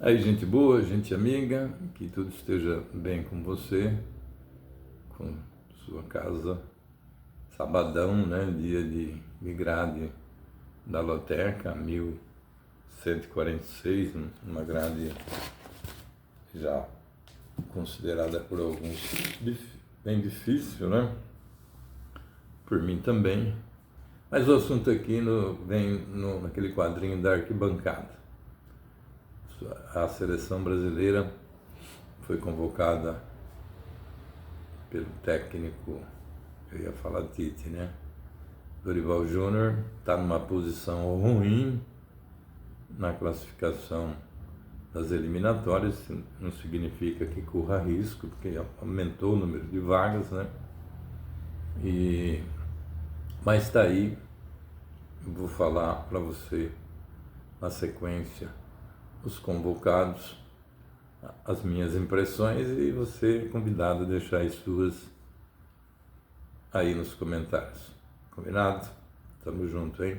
Aí, gente boa, gente amiga, que tudo esteja bem com você, com sua casa. Sabadão, né, dia de grade da lotérica, 1146, uma grade já considerada por alguns bem difícil, né? Por mim também. Mas o assunto aqui vem naquele quadrinho da arquibancada. A seleção brasileira foi convocada pelo técnico, eu ia falar Tite, né? Dorival Júnior está numa posição ruim na classificação das eliminatórias, não significa que corra risco, porque aumentou o número de vagas, né? Mas está aí, vou falar para você na sequência os convocados, as minhas impressões, e você é convidado a deixar as suas aí nos comentários. Combinado? Tamo junto, hein?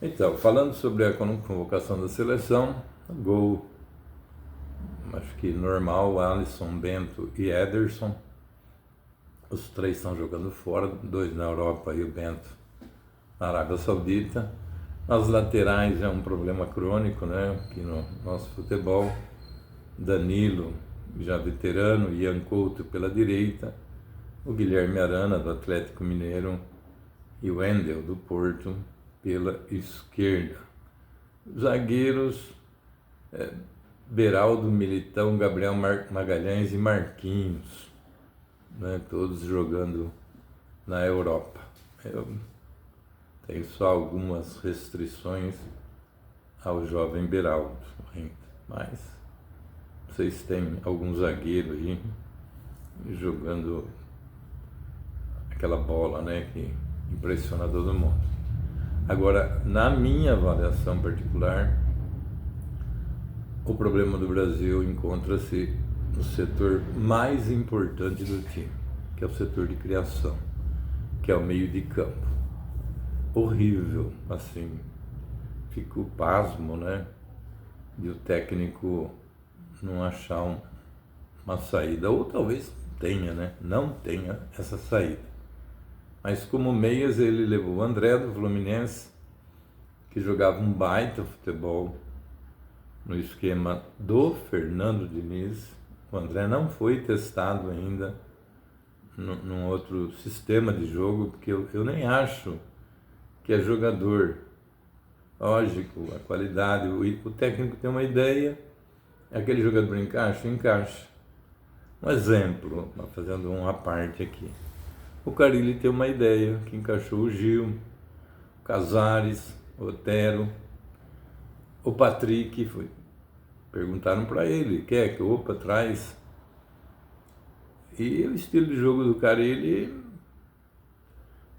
Então, falando sobre a convocação da seleção, gol, acho que normal, Alisson, Bento e Ederson. Os três estão jogando fora, 2 na Europa e o Bento na Arábia Saudita. Nas laterais é um problema crônico, né? Aqui no nosso futebol. Danilo, já veterano, Ian Couto pela direita, o Guilherme Arana, do Atlético Mineiro, e o Wendel, do Porto, pela esquerda. Zagueiros, Beraldo, Militão, Gabriel Magalhães e Marquinhos, né, todos jogando na Europa. Eu tenho só algumas restrições ao jovem Beraldo ainda, mas vocês têm algum zagueiro aí jogando aquela bola, né, que impressiona todo mundo. Agora, na minha avaliação particular, o problema do Brasil encontra-se no setor mais importante do time, que é o setor de criação, que é o meio de campo. Horrível, assim, fico pasmo, né, de o técnico não achar uma saída, ou talvez tenha, né, não tenha essa saída. Mas como meias ele levou o André do Fluminense, que jogava um baita futebol no esquema do Fernando Diniz. O André não foi testado ainda num outro sistema de jogo, porque eu nem acho que é jogador. Lógico, a qualidade, o técnico tem uma ideia, aquele jogador encaixa. Um exemplo, fazendo uma parte aqui. O Carille tem uma ideia, que encaixou o Gil, o Casares, o Otero, o Patrick, perguntaram para ele, quer que opa, traz. E o estilo de jogo do Carille,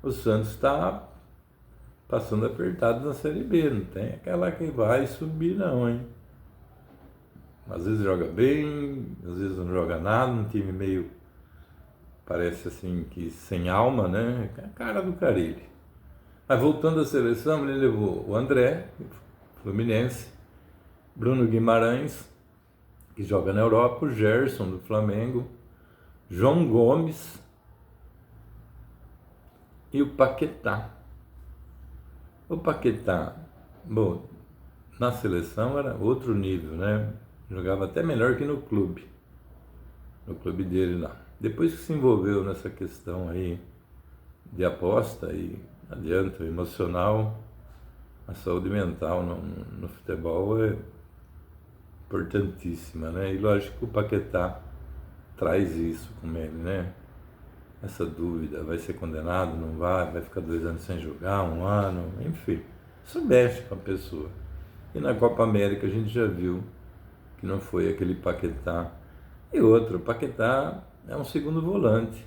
o Santos está passando apertado na Série B, não tem aquela que vai subir não, hein? Às vezes joga bem, às vezes não joga nada, um time meio, parece assim, que sem alma, né? É a cara do Carille. Mas voltando à seleção, ele levou o André, Fluminense, Bruno Guimarães, que joga na Europa, o Gerson, do Flamengo, João Gomes e o Paquetá. O Paquetá, bom, na seleção era outro nível, né? Jogava até melhor que no clube dele lá. Depois que se envolveu nessa questão aí de aposta, e adianta, o emocional, a saúde mental no futebol é importantíssima, né? E lógico que o Paquetá traz isso com ele, né? Essa dúvida, vai ser condenado, não vai ficar 2 anos sem jogar, 1 ano, enfim. Isso mexe com a pessoa. E na Copa América a gente já viu que não foi aquele Paquetá. E outro, o Paquetá é um segundo volante.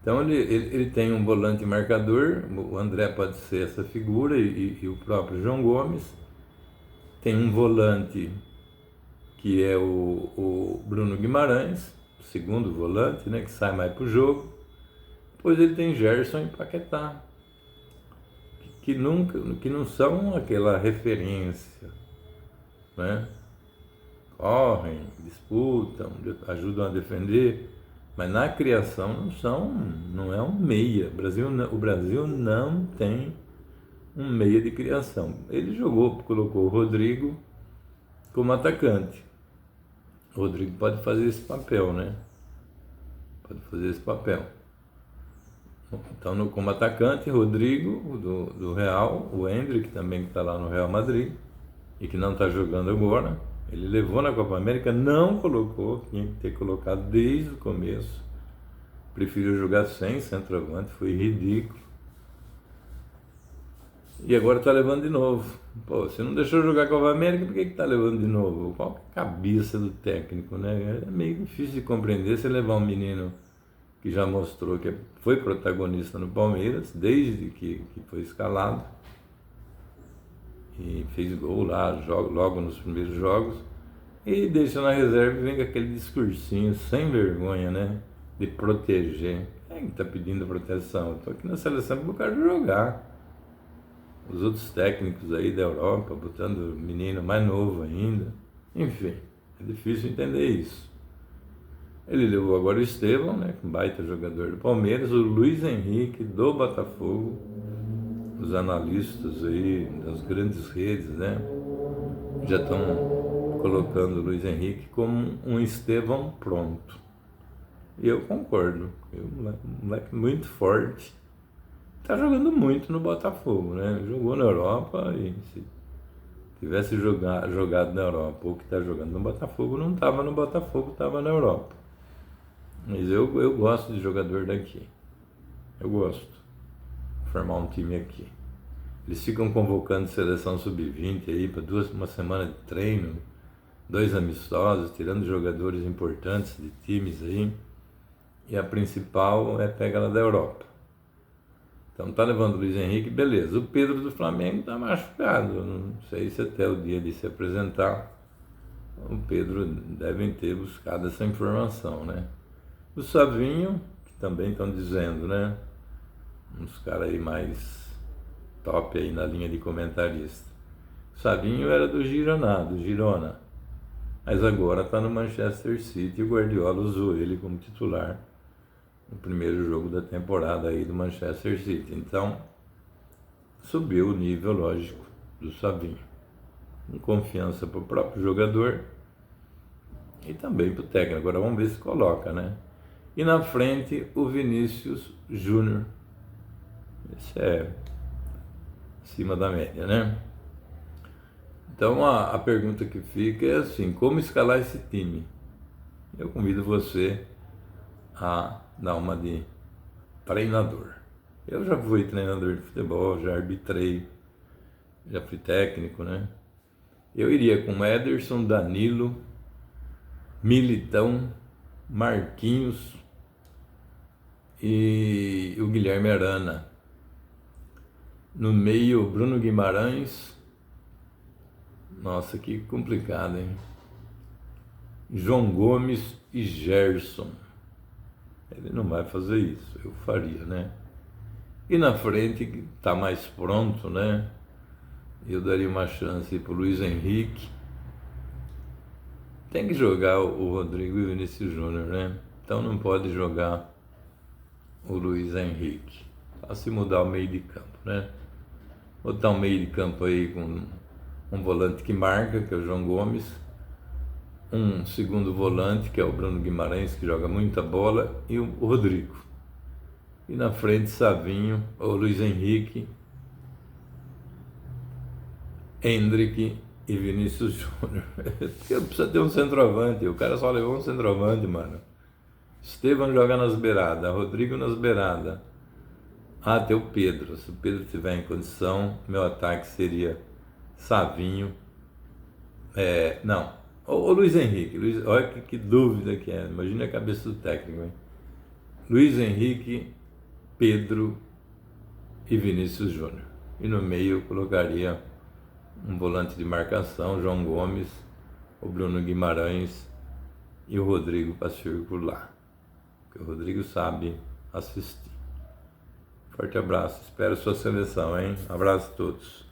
Então ele tem um volante marcador, o André pode ser essa figura, e o próprio João Gomes. Tem um volante que é o Bruno Guimarães, segundo volante, né, que sai mais para o jogo. Depois ele tem Gerson e Paquetá, que não são aquela referência, né? Correm, disputam, ajudam a defender, mas na criação não é um meia. O Brasil não tem um meia de criação. Ele colocou o Rodrigo como atacante. O Rodrigo pode fazer esse papel, né? Pode fazer esse papel. Então, como atacante, Rodrigo, do Real, o Endrick também, que está lá no Real Madrid, e que não está jogando agora. Ele levou na Copa América, não colocou, tinha que ter colocado desde o começo. Preferiu jogar sem centroavante, foi ridículo. E agora está levando de novo. Pô, você não deixou jogar a Copa América, por que está levando de novo? Qual é a cabeça do técnico, né? É meio difícil de compreender você levar um menino que já mostrou que foi protagonista no Palmeiras, desde que foi escalado, e fez gol lá logo nos primeiros jogos, e deixa na reserva e vem com aquele discursinho sem vergonha, né? De proteger. Quem está pedindo proteção? Eu estou aqui na seleção para o cara jogar. Os outros técnicos aí da Europa, botando menino mais novo ainda. Enfim, é difícil entender isso. Ele levou agora o Estevão, né, um baita jogador do Palmeiras, o Luiz Henrique do Botafogo, os analistas aí das grandes redes, né, já estão colocando o Luiz Henrique como um Estevão pronto. E eu concordo, um moleque muito forte, está jogando muito no Botafogo, né, jogou na Europa e se tivesse jogado na Europa, ou que está jogando no Botafogo, não estava no Botafogo, estava na Europa. Mas eu gosto de jogador daqui. Eu gosto de formar um time aqui. Eles ficam convocando seleção sub-20 aí para uma semana de treino, 2 amistosos, tirando jogadores importantes de times aí. E a principal é pegar ela da Europa. Então tá levando o Luiz Henrique, beleza. O Pedro do Flamengo tá machucado. Não sei se até o dia de se apresentar o Pedro devem ter buscado essa informação, né? O Savinho, que também estão dizendo, né? Uns caras aí mais top aí na linha de comentarista. O Savinho era do Girona. Mas agora está no Manchester City e o Guardiola usou ele como titular no primeiro jogo da temporada aí do Manchester City. Então, subiu o nível, lógico, do Savinho. Com confiança para o próprio jogador e também para o técnico. Agora vamos ver se coloca, né? E na frente, o Vinícius Júnior. Esse é acima da média, né? Então a pergunta que fica é assim: como escalar esse time? Eu convido você a dar uma de treinador. Eu já fui treinador de futebol, já arbitrei, já fui técnico, né? Eu iria com Ederson, Danilo, Militão, Marquinhos e o Guilherme Arana. No meio, Bruno Guimarães. Nossa, que complicado, hein? João Gomes e Gerson. Ele não vai fazer isso, eu faria, né? E na frente, que está mais pronto, né? Eu daria uma chance para o Luiz Henrique. Tem que jogar o Rodrigo e o Vinícius Júnior, né? Então não pode jogar o Luiz Henrique. Só se mudar o meio de campo, né? Botar um meio de campo aí com um volante que marca, que é o João Gomes, um segundo volante, que é o Bruno Guimarães, que joga muita bola, e o Rodrigo. E na frente, Savinho, ou Luiz Henrique, Endrick e Vinícius Júnior. Porque precisa ter um centroavante, o cara só levou um centroavante, mano. Estevão joga nas beiradas, Rodrigo nas beiradas. Ah, tem o Pedro. Se o Pedro estiver em condição, meu ataque seria Savinho. Não, o Luiz Henrique. Olha que dúvida que é. Imagina a cabeça do técnico, hein? Luiz Henrique, Pedro e Vinícius Júnior. E no meio eu colocaria um volante de marcação, João Gomes, o Bruno Guimarães e o Rodrigo para circular. Porque o Rodrigo sabe assistir. Forte abraço. Espero sua seleção, hein? Abraço a todos.